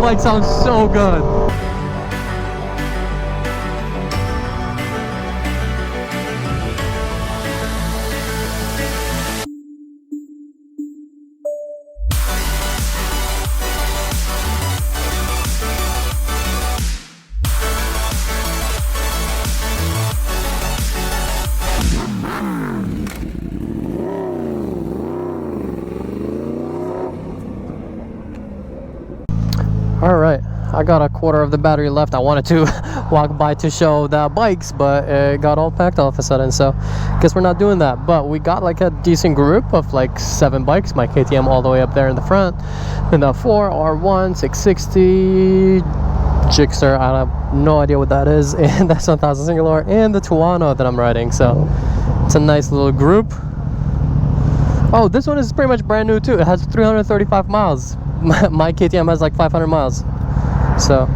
bike sounds so good. All right, I got a quarter of the battery left. I wanted to walk by to show the bikes, but it got all packed all of a sudden, so guess we're not doing that. But we got like a decent group of like 7 bikes. My KTM all the way up there in the front, and the 4 R1 660 Gixxer, I have no idea what that is, and that's 1000 singular, and the Tuono that I'm riding. So it's a nice little group. Oh, this one is pretty much brand new too. It has 335 miles. My KTM has like 500 miles. So,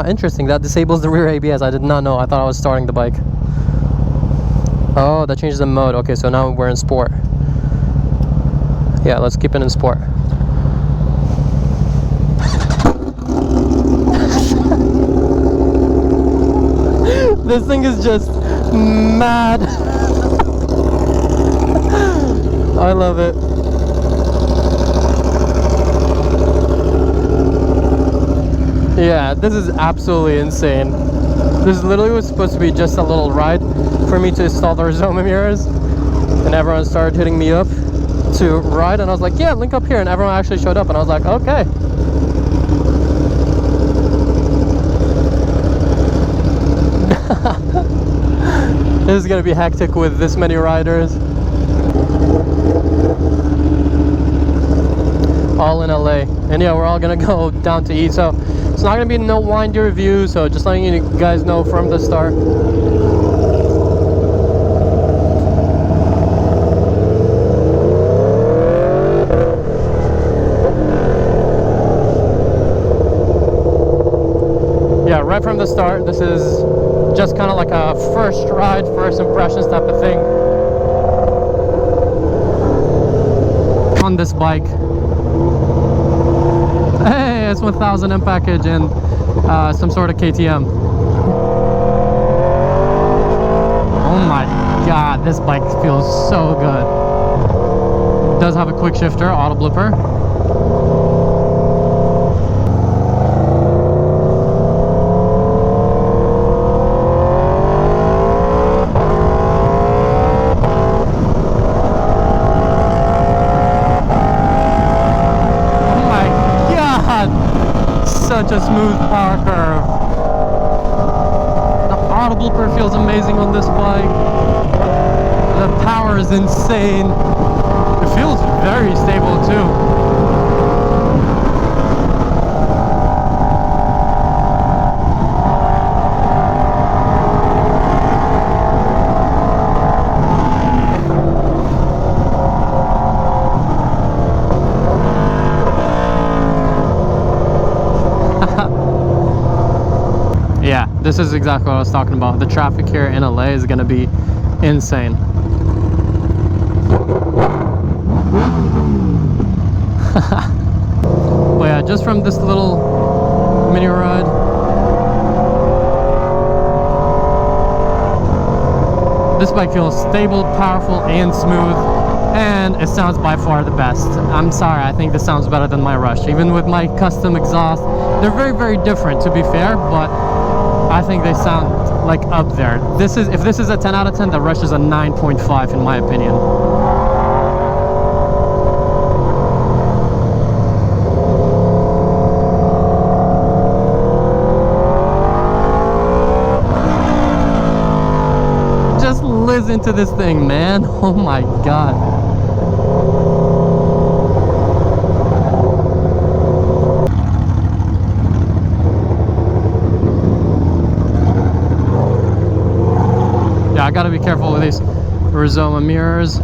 interesting. That disables the rear ABS. I did not know. I thought I was starting the bike. Oh, that changes the mode. Okay, so now we're in sport. Yeah, let's keep it in sport. This thing is just mad. I love it. Yeah, this is absolutely insane. This literally was supposed to be just a little ride for me to install the Rizoma mirrors, and everyone started hitting me up to ride, and I was like, yeah, link up here, and everyone actually showed up, and I was like, okay. This is gonna be hectic with this many riders. All in LA, and yeah, we're all gonna go down to eat, so it's not gonna be no wine review, so just letting you guys know from the start. Yeah, right from the start, this is just kind of like a first ride, first impressions type of thing on this bike. Hey, it's 1000 M package and some sort of KTM. Oh my god, this bike feels so good. It does have a quick shifter, auto blipper. Such a smooth power curve. The auto blipper feels amazing on this bike. The power is insane. It feels very stable too. Yeah, this is exactly what I was talking about. The traffic here in LA is gonna be insane. But yeah, just from this little mini ride, this bike feels stable, powerful, and smooth, and it sounds by far the best. I'm sorry, I think this sounds better than my Rush. Even with my custom exhaust, they're very, very different, to be fair, but I think they sound like up there. If this is a 10 out of 10, the Rush is a 9.5 in my opinion. Just listen to this thing, man. Oh my god. I gotta be careful with these Rizoma mirrors.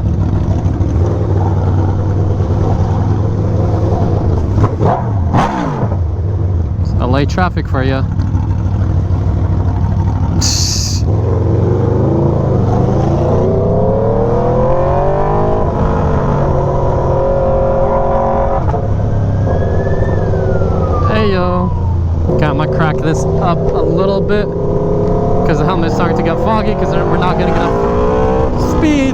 It's LA traffic for you. foggy because we're not getting enough speed.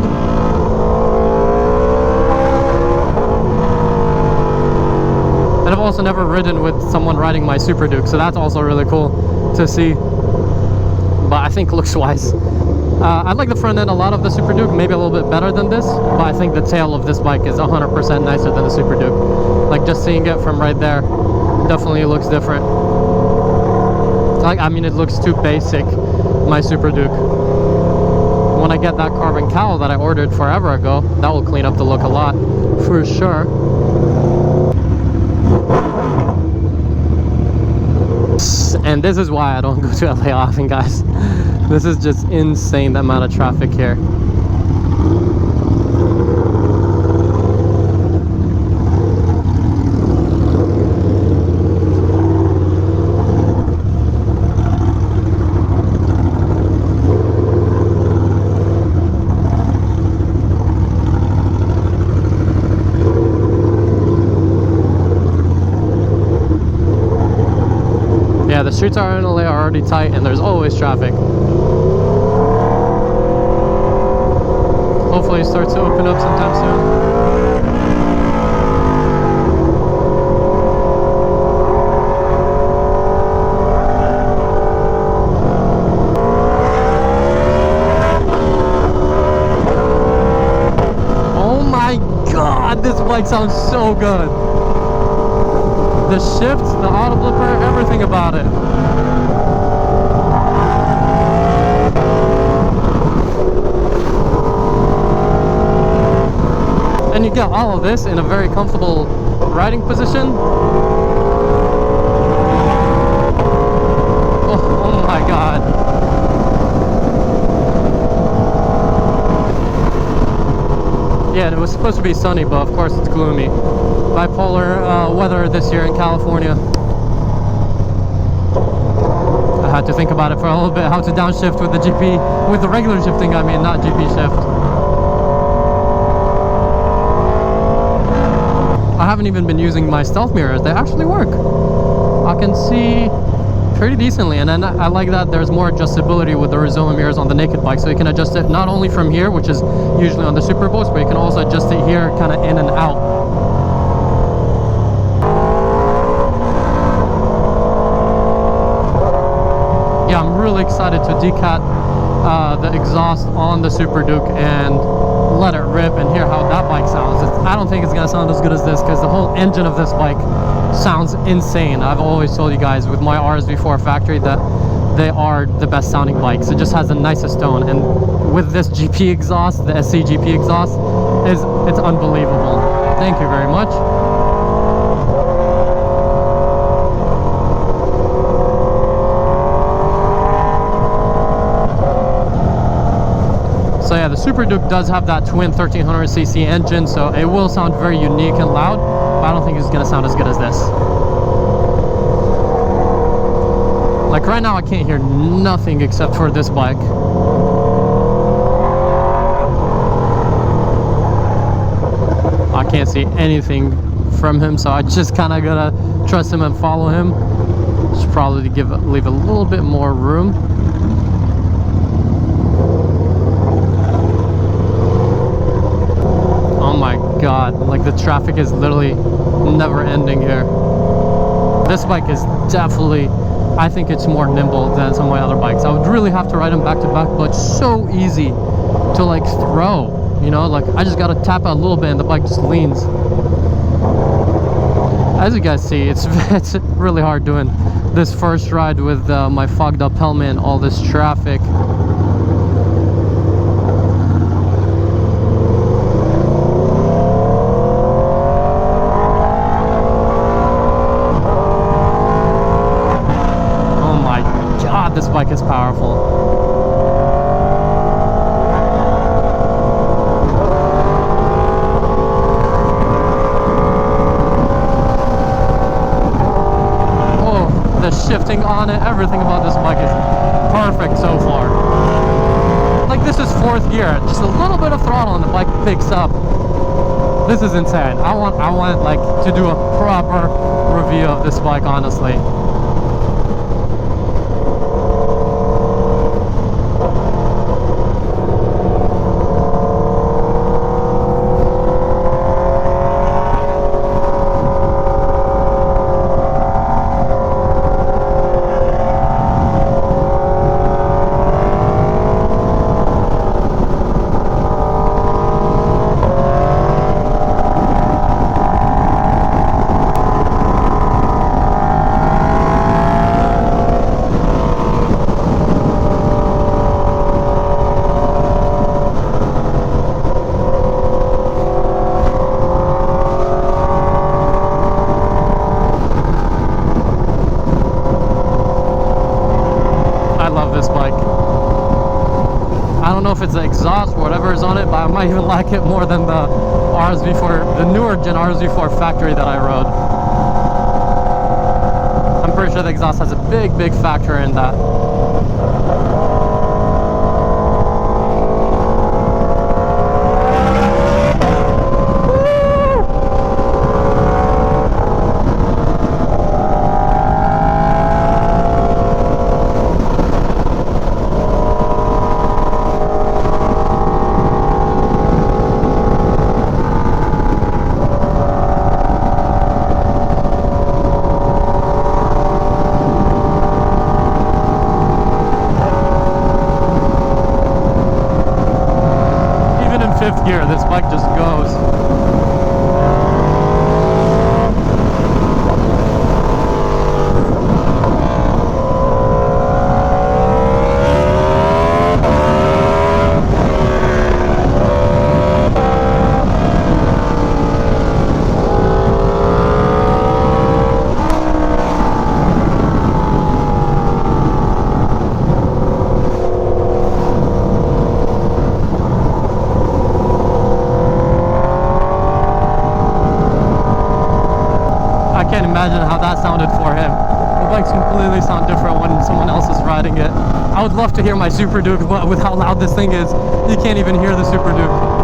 And I've also never ridden with someone riding my Super Duke, so that's also really cool to see. But I think looks wise, I like the front end a lot of the Super Duke, maybe a little bit better than this, but I think the tail of this bike is 100% nicer than the Super Duke. Like just seeing it from right there definitely looks different. Like, I mean, it looks too basic, my Super Duke. When I get that carbon cowl that I ordered forever ago, that will clean up the look a lot, for sure. And this is why I don't go to LA often, guys. This is just insane, the amount of traffic here. Yeah, the streets are in LA are already tight and there's always traffic. Hopefully it starts to open up sometime soon. Oh my god, this bike sounds so good. The shift, the auto blipper, everything about it. And you get all of this in a very comfortable riding position. Oh my god. Yeah, and it was supposed to be sunny, but of course it's gloomy. Bipolar weather this year in California. I had to think about it for a little bit, how to downshift with the GP, with the regular shifting, I mean, not GP shift. I haven't even been using my stealth mirrors. They actually work. I can see pretty decently, and then I like that there's more adjustability with the Rizoma mirrors on the naked bike, so you can adjust it not only from here, which is usually on the Super Boost, but you can also adjust it here, kind of in and out. Yeah, I'm really excited to decat the exhaust on the Super Duke and let it rip and hear how that bike sounds. I don't think it's gonna sound as good as this because the whole engine of this bike sounds insane. I've always told you guys with my RS-V4 factory that they are the best sounding bikes. It just has the nicest tone, and with this GP exhaust, the SC GP exhaust, it's unbelievable. Thank you very much. So yeah, the Super Duke does have that twin 1300cc engine, so it will sound very unique and loud, but I don't think it's gonna sound as good as this. Like right now I can't hear nothing except for this bike. I can't see anything from him, so I just kind of gotta trust him and follow him. Should probably leave a little bit more room. Oh my god, like the traffic is literally never ending here. This bike is definitely, I think it's more nimble than some of my other bikes. I would really have to ride them back to back, but it's so easy to like throw, you know, like I just gotta tap out a little bit and the bike just leans. As you guys see, it's really hard doing this first ride with my fogged up helmet and all this traffic. This bike is powerful. Oh, the shifting on it, everything about this bike is perfect so far. Like this is fourth gear, just a little bit of throttle and the bike picks up. This is insane. I want like to do a proper review of this bike, honestly. if it's the exhaust or whatever is on it, but I might even like it more than the RSV4, the newer gen RSV4 factory that I rode. I'm pretty sure the exhaust has a big factor in that. Fifth gear, this bike just goes. I can't imagine how that sounded for him. The bikes completely sound different when someone else is riding it. I would love to hear my Super Duke, but with how loud this thing is, you can't even hear the Super Duke.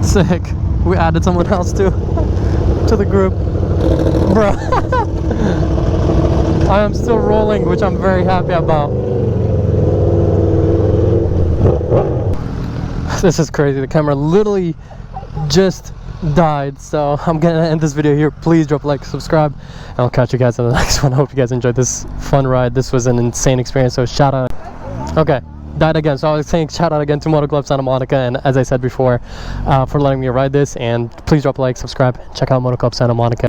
Sick. We added someone else too to the group. Bro. I am still rolling, which I'm very happy about. This is crazy. The camera literally just died, so I'm gonna end this video here. Please drop a like, subscribe, and I'll catch you guys in the next one. I hope you guys enjoyed this fun ride. This was an insane experience, so shout out. Okay, died again. So I was saying shout out again to Moto Club Santa Monica, and as I said before, for letting me ride this. And please drop a like, subscribe, check out Moto Club Santa Monica.